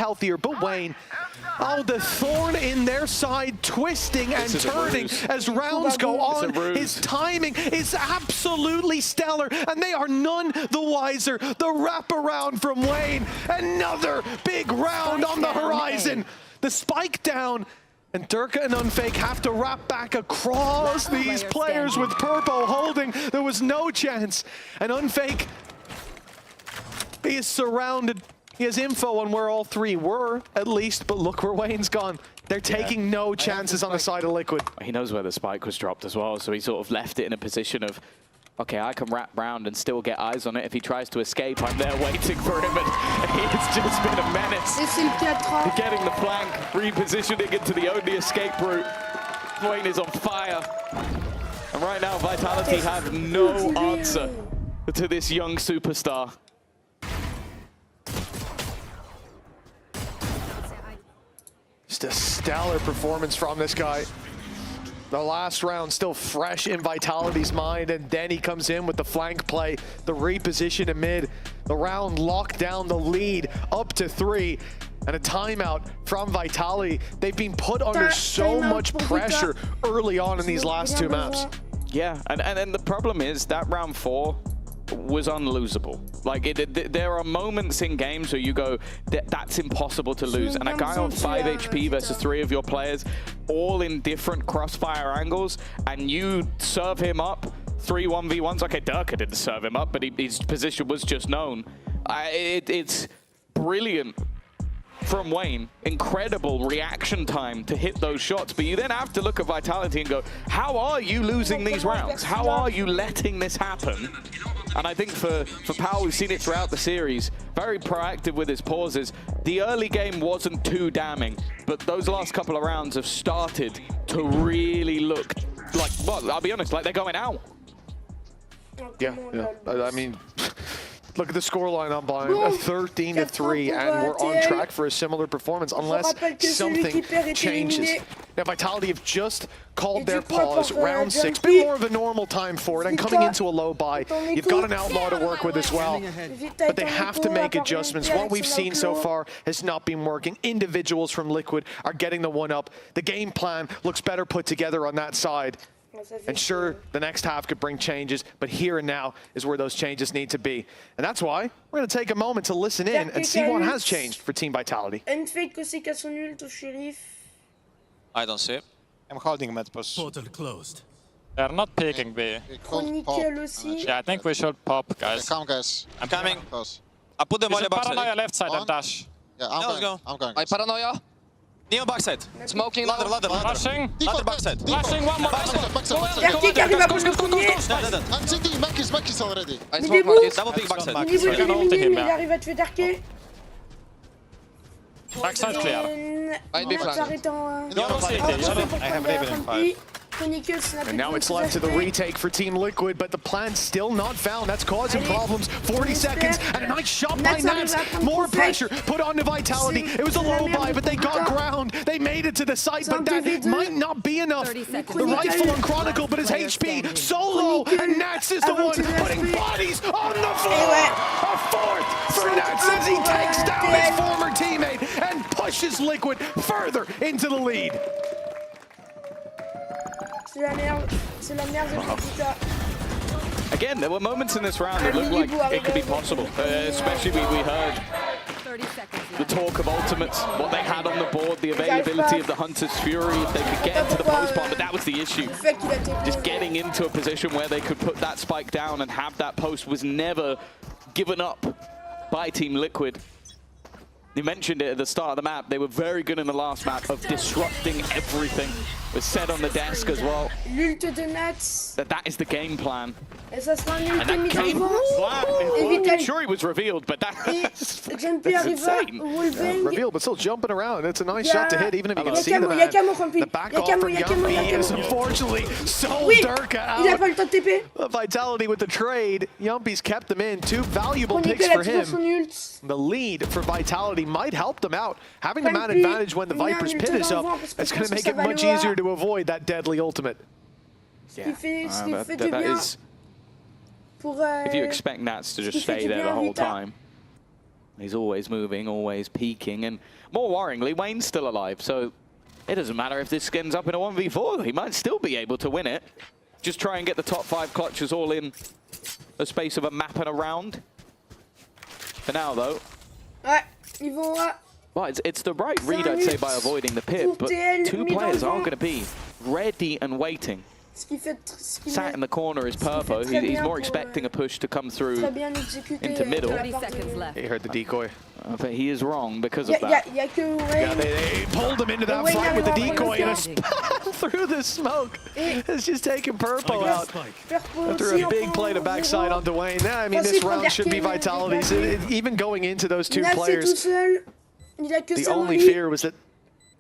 healthier, but Wayne, oh, the thorn in their side, twisting and turning as rounds go on. His timing is absolutely stellar, and they are none the wiser. The wraparound from Wayne, another big round on the horizon. The spike down, and Durka and Unfake have to wrap back across these players with Purpo holding. There was no chance, and Unfake, he is surrounded. He has info on where all three were, at least, but look where Wayne's gone. They're taking no chances on the side of Liquid. He knows where the spike was dropped as well, so he sort of left it in a position of, okay, I can wrap round and still get eyes on it. If he tries to escape, I'm there waiting for him, and it's just been a menace. Getting the flank, repositioning into the only escape route. Wayne is on fire. And right now, Vitality have no answer to this young superstar. Just a stellar performance from this guy. The last round still fresh in Vitality's mind, and then he comes in with the flank play, the reposition in mid. The round locked down the lead up to 3, and a timeout from Vitality. They've been put under so much pressure early on in these last 2 maps. Yeah, and the problem is that round 4 was unlosable. Like, there are moments in games where you go, that's impossible to lose. And a guy on 5 HP versus 3 of your players, all in different crossfire angles, and you serve him up 3 1v1s. Okay, Durka didn't serve him up, but his position was just known. It's brilliant from Wayne. Incredible reaction time to hit those shots, but you then have to look at Vitality and go, how are you losing these rounds? How are you letting this happen? And I think for Powell, we've seen it throughout the series, very proactive with his pauses. The early game wasn't too damning, but those last couple of rounds have started to really look like, well, I'll be honest, like they're going out. Yeah. I mean, look at the scoreline on Blind, 13-3, and we're on track for a similar performance unless something changes. Now, Vitality have just called their pause, round 6, bit more of a normal time for it, and coming into a low buy, you've got an outlaw to work with as well, but they have to make adjustments. What we've seen so far has not been working. Individuals from Liquid are getting the one up. The game plan looks better put together on that side. And sure, the next half could bring changes, but here and now is where those changes need to be. And that's why we're going to take a moment to listen in and see what has changed for Team Vitality. I don't see it. I'm holding mid push. Portal closed. They're not peeking B. Yeah, I think we should pop, guys. Come, guys. I'm coming. I put the We volley should box paranoia ready. left side and dash. Yeah, Let's go. I'm going. I paranoia. Neo backside. Smoking Ladder, ladder, ladder. Flashing. Ladder backside. Flashing one more. Backside. I'm thinking Mackey's already. I smoke markets. Double peek backside. We can ult him, yeah. arrive à te faire darker. Backside clear. I'd be flanked. I have Raven in 5. And now it's left to the retake for Team Liquid, but the plan's still not found. That's causing problems. 40 seconds, and a nice shot by Nats. More pressure put onto Vitality. It was a low buy, but they got ground. They made it to the site, but that might not be enough. The rifle on Chronicle, but his HP so low, and Nats is the one putting bodies on the floor. A fourth for Nats as he takes down his former teammate and pushes Liquid further into the lead. Again, there were moments in this round that looked like it could be possible. Especially we heard the talk of ultimates, what they had on the board, the availability of the Hunter's Fury, if they could get into the post bomb, but that was the issue. Just getting into a position where they could put that spike down and have that post was never given up by Team Liquid. You mentioned it at the start of the map. They were very good in the last map of disrupting everything. It was said on the desk as well. That is the game plan. And that game plan, I'm sure it was revealed, but that's insane. Revealed, but still jumping around. It's a nice shot to hit, even if you can see the man. The back off for Yumpy is unfortunately so Durka out. Vitality with the trade. Yumpy's kept them in. 2 valuable picks for him. The lead for Vitality might help them out. Having the man advantage when the Viper's pit is up, it's going to make it much easier to avoid that deadly ultimate. Yeah, that is... If you expect Nats to just stay there the whole time, He's always moving, always peeking, and more worryingly, Wayne's still alive, so it doesn't matter if this ends up in a 1v4. He might still be able to win it. Just try and get the top 5 clutches all in the space of a map and a round. For now, though. Ouais, ils vont... Well, it's the right read, I'd say, by avoiding the pit, but 2 players are going to be ready and waiting. Sat in the corner is Purpo. He's more expecting a push to come through into middle. 30 seconds left. He heard the decoy. But he is wrong because of that. Yeah, they pulled him into that fight with the decoy and a span through the smoke. It's just taking Purpo out. After a big play to backside onto Wayne. Yeah, I mean, this round should be Vitality's. Even going into those 2 players, the only fear was that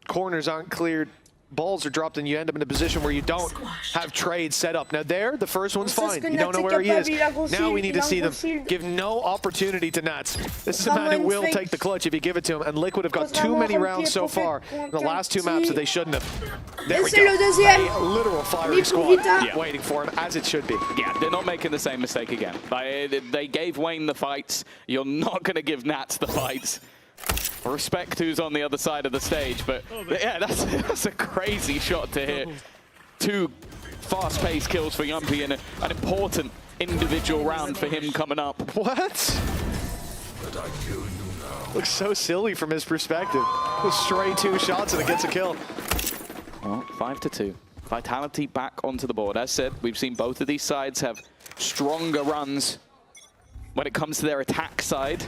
corners aren't cleared. Balls are dropped and you end up in a position where you don't have trades set up. Now there, the first one's fine. You don't know where he is. Now we need to see them give no opportunity to Nats. This is a man who will take the clutch if you give it to him. And Liquid have got too many rounds so far in the last 2 maps that they shouldn't have. There we go. A literal firing squad waiting for him, as it should be. Yeah, they're not making the same mistake again. They gave Wayne the fights. You're not going to give Nats the fights. Respect who's on the other side of the stage, but yeah, that's a crazy shot to hit. 2 fast-paced kills for Yumpy and an important individual round for him coming up. What? Looks so silly from his perspective. Straight 2 shots and it gets a kill. Well, 5-2. Vitality back onto the board. As said, we've seen both of these sides have stronger runs when it comes to their attack side.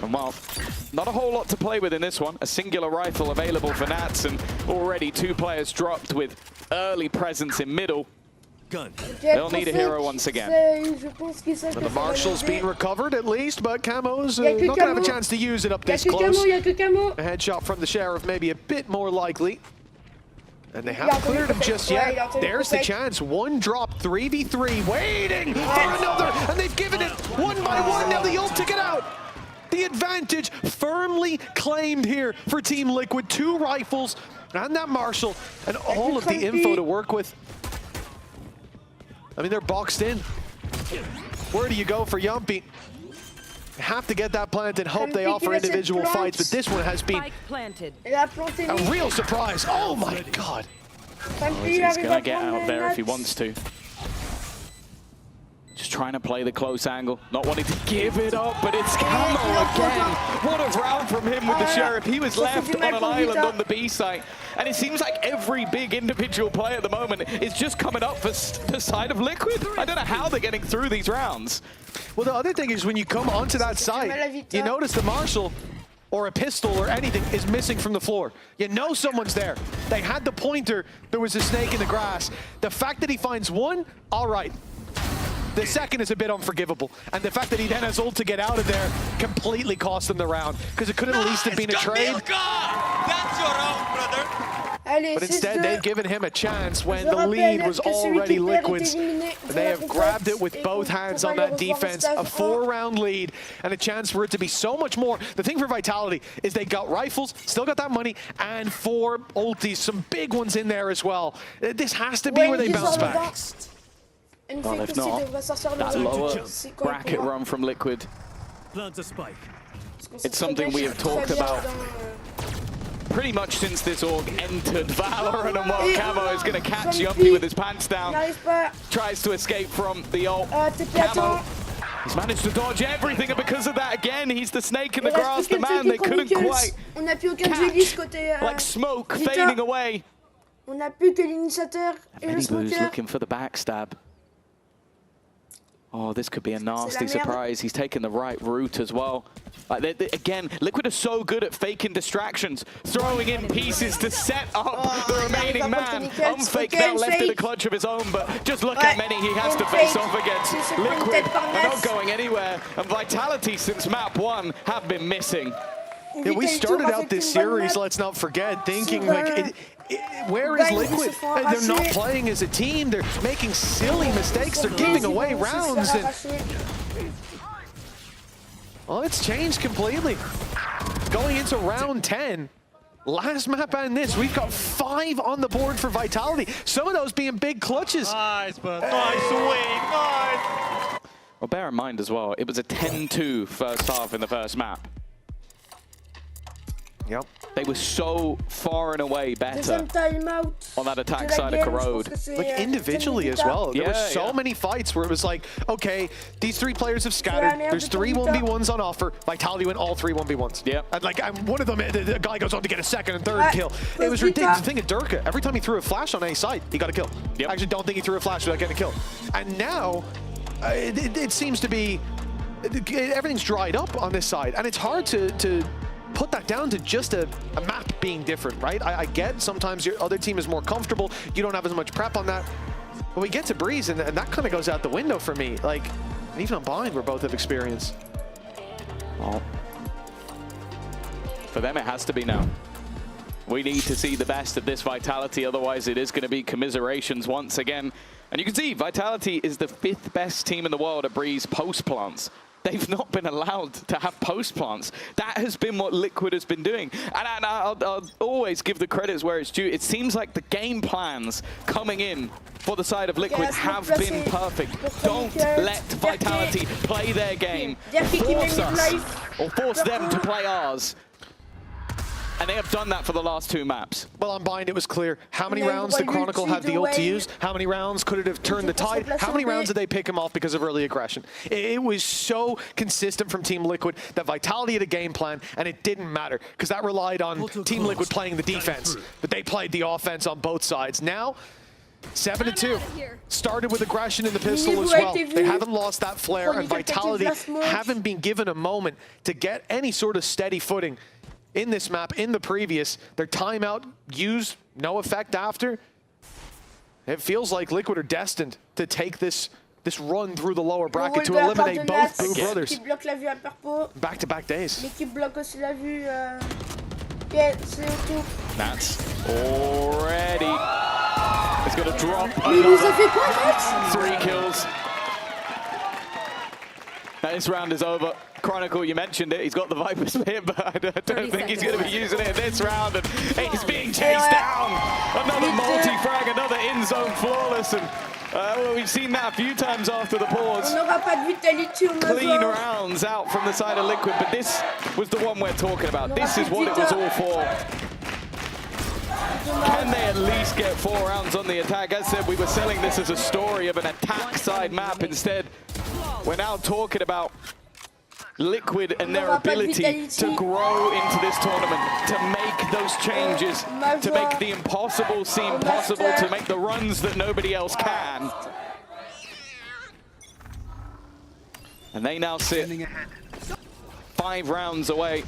And well, not a whole lot to play with in this one. A singular rifle available for Nats, and already 2 players dropped with early presence in middle. They'll need a hero once again. The Marshal's been recovered at least, but Camo's not going to have a chance to use it up this close. A headshot from the Sheriff maybe a bit more likely. And they haven't cleared him just yet. There's the chance. 1 drop, 3v3, waiting for another, and they've given it 1 by 1. Now the ult to get out. The advantage firmly claimed here for Team Liquid. 2 rifles and that Marshal and all of the info to work with. I mean, they're boxed in. Where do you go for Yumpy? You have to get that plant and hope they offer individual fights, but this one has been a real surprise. Oh my God. He's gonna get out there if he wants to. Just trying to play the close angle, not wanting to give it up, but it's Camo again. What a round from him with the Sheriff. He was left on an island on the B site, and it seems like every big individual play at the moment is just coming up for the side of Liquid. I don't know how they're getting through these rounds. Well, the other thing is when you come onto that site, you notice the Marshal or a pistol or anything is missing from the floor. You know someone's there. They had the pointer, there was a snake in the grass. The fact that he finds 1, all right. The second is a bit unforgivable. And the fact that he then has ult to get out of there completely cost him the round. Because it could at least have been a trade. That's your round, brother. But instead, they've given him a chance when the lead was already Liquid's. They have grabbed it with both hands on that defense. A 4-round lead and a chance for it to be so much more. The thing for Vitality is they got rifles, still got that money, and 4 ultis, some big ones in there as well. This has to be where they bounce back. Well, if not, that lower bracket run from Liquid, it's something we have talked about pretty much since this org entered Valorant, and while Camo is going to catch Yumpy with his pants down, tries to escape from the ult. Camo, he's managed to dodge everything, and because of that, again, he's the snake in the grass, the man they couldn't quite catch, like smoke fading away. Minibu's looking for the backstab. Oh, this could be a nasty surprise. He's taken the right route as well. Again, Liquid are so good at faking distractions, throwing in pieces to set up the remaining man. Unfake now left in the clutch of his own, but just look how many he has to face off against. Liquid are not going anywhere, and Vitality since map 1 have been missing. Yeah, we started out this series, let's not forget, thinking like, where is Liquid? They're not playing as a team. They're making silly mistakes. They're giving away rounds. Well, it's changed completely. Going into round 10. Last map and this, we've got 5 on the board for Vitality. Some of those being big clutches. Nice, but nice win, nice. Well, bear in mind as well, it was a 10-2 first half in the first map. Yep. They were so far and away better on that attack de la side of game, Corrode. Like individually as well. There were so many fights where it was like, okay, these 3 players have scattered. There's 3 1v1s on offer. Vitality went all 3 1v1s. Yep. And like one of them, the guy goes on to get a second and third kill. It was ridiculous. The thing of Durka, every time he threw a flash on any side, he got a kill. Yep. I actually don't think he threw a flash without getting a kill. And now, it seems to be, everything's dried up on this side. And it's hard to put that down to just a map being different, right? I get sometimes your other team is more comfortable. You don't have as much prep on that. But we get to Breeze, and that kind of goes out the window for me. Like, and even on Bind, we're both have experience. Well, for them, it has to be now. We need to see the best of this Vitality, otherwise it is going to be commiserations once again. And you can see Vitality is the 5th best team in the world at Breeze post plants. They've not been allowed to have post plants. That has been what Liquid has been doing. And I'll always give the credits where it's due. It seems like the game plans coming in for the side of Liquid have been perfect. Don't let Vitality play their game. Force us, or force them to play ours. And they have done that for the last 2 maps. Well, on Bind, it was clear. How many rounds did Chronicle have the ult to use? How many rounds could it have turned the tide? How many rounds did they pick him off because of early aggression? It was so consistent from Team Liquid that Vitality had a game plan, and it didn't matter because that relied on Team Liquid playing the defense, but they played the offense on both sides. Now, 7-2. Started with aggression in the pistol as well. They haven't lost that flare, and Vitality haven't been given a moment to get any sort of steady footing in this map. In the previous, their timeout used, no effect after. It feels like Liquid are destined to take this run through the lower bracket to eliminate both Blue brothers. Back-to-back days. That's already. It's going to drop. 3 kills. This round is over. Chronicle, you mentioned it, he's got the Viper Spear, but I don't think he's going to be using it this round, and he's being chased down. Another multi-frag, another in-zone flawless, and well, we've seen that a few times after the pause. Clean rounds out from the side of Liquid, but this was the one we're talking about. This is what it was all for. Can they at least get 4 rounds on the attack? As said, we were selling this as a story of an attack side map. Instead, we're now talking about Liquid and their ability to grow into this tournament, to make those changes, to make the impossible seem possible, to make the runs that nobody else can. And they now sit 5 rounds away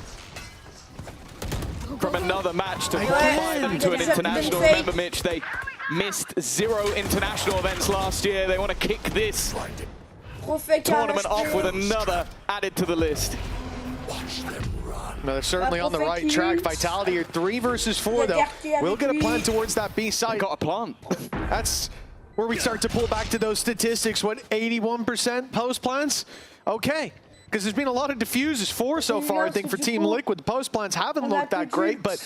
from another match to qualify them to an international. Remember, Mitch, they missed 0 international events last year. They want to kick this tournament off with another added to the list. No, they're certainly on the right track. Vitality are 3 versus 4, though. We'll get a plant towards that B side. Got a plant. That's where we start to pull back to those statistics. What, 81% post plants? Okay. Because there's been a lot of diffuses, 4 so far, I think, for Team Liquid. The post plants haven't looked that great, but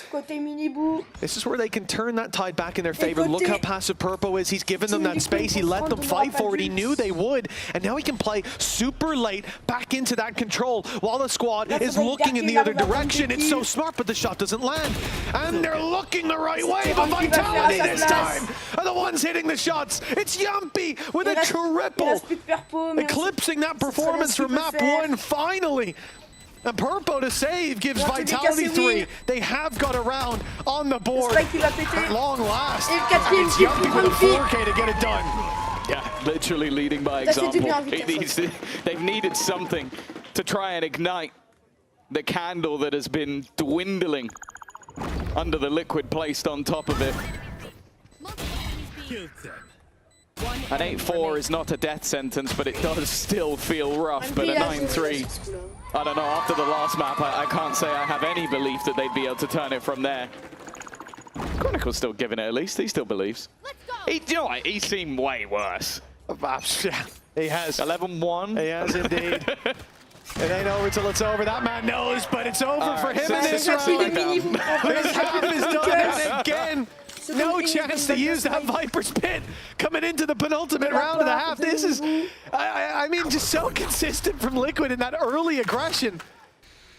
this is where they can turn that tide back in their favor. Look how passive Purpo is. He's given them that space. He let them fight for it. He knew they would, and now he can play super late back into that control while the squad is looking in the other direction. It's so smart, but the shot doesn't land. And they're looking the right way, but Vitality this time are the ones hitting the shots. It's Yumpy with a triple, eclipsing that performance from map 1. Finally, and Purpo to save gives Vitality 3. They have got a round on the board at long last. It's Yumpy with a 4K to get it done. Yeah, literally leading by example. They've needed something to try and ignite the candle that has been dwindling under the Liquid placed on top of it. An 8-4 is not a death sentence, but it does still feel rough. But a 9-3, I don't know, after the last map, I can't say I have any belief that they'd be able to turn it from there. Chronicle's still giving it at least, he still believes. You know what, he's seen way worse. He has. 11-1. He has indeed. It ain't over till it's over. That man knows, but it's over for him in this round. This half is done, and again, no chance to use that Viper's Pit coming into the penultimate round of the half. This is, I mean, just so consistent from Liquid in that early aggression.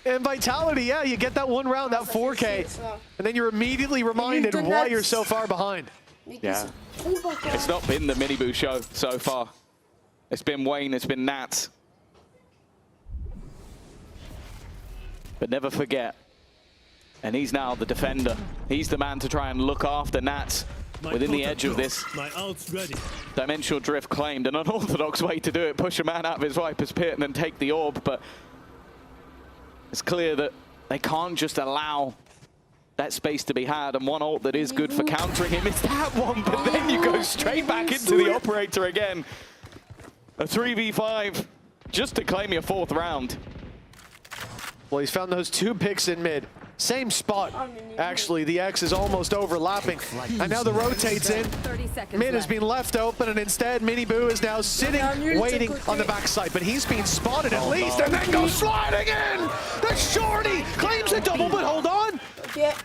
And Vitality, yeah, you get that one round, that 4K, and then you're immediately reminded why you're so far behind. Yeah. It's not been the Miniboo show so far. It's been Wayne, it's been Nats. But never forget, and he's now the defender. He's the man to try and look after Nats within the edge of this. My ult's ready. Dimensional Drift claimed an unorthodox way to do it, push a man out of his Viper's Pit and then take the orb, but it's clear that they can't just allow that space to be had, and one ult that is good for countering him is that one, but then you go straight back into the operator again. A 3v5 just to claim your 4th round. Well, he's found those 2 picks in mid. Same spot, actually. The X is almost overlapping. And now the rotates in. Mid has been left open, and instead Miniboo is now sitting, waiting on the backside. But he's been spotted at least, and then goes sliding in! The shorty claims a double, but hold on!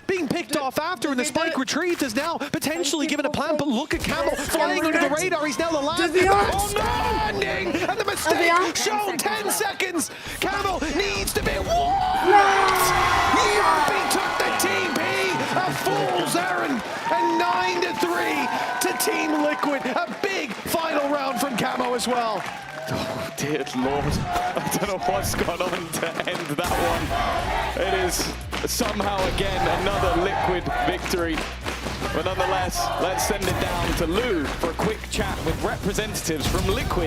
Being picked off after, and the spike retrieved is now potentially given a plan, but look at Camel flying under the radar. He's now the last man standing, and the mistake shown 10 seconds. Camel needs to be Yerby took the TP, a fool's errand, and 9-3 to Team Liquid. A big final round from Camo as well. Oh, dear Lord. I don't know what's gone on to end that one. It is somehow again another Liquid victory. But nonetheless, let's send it down to Lou for a quick chat with representatives from Liquid.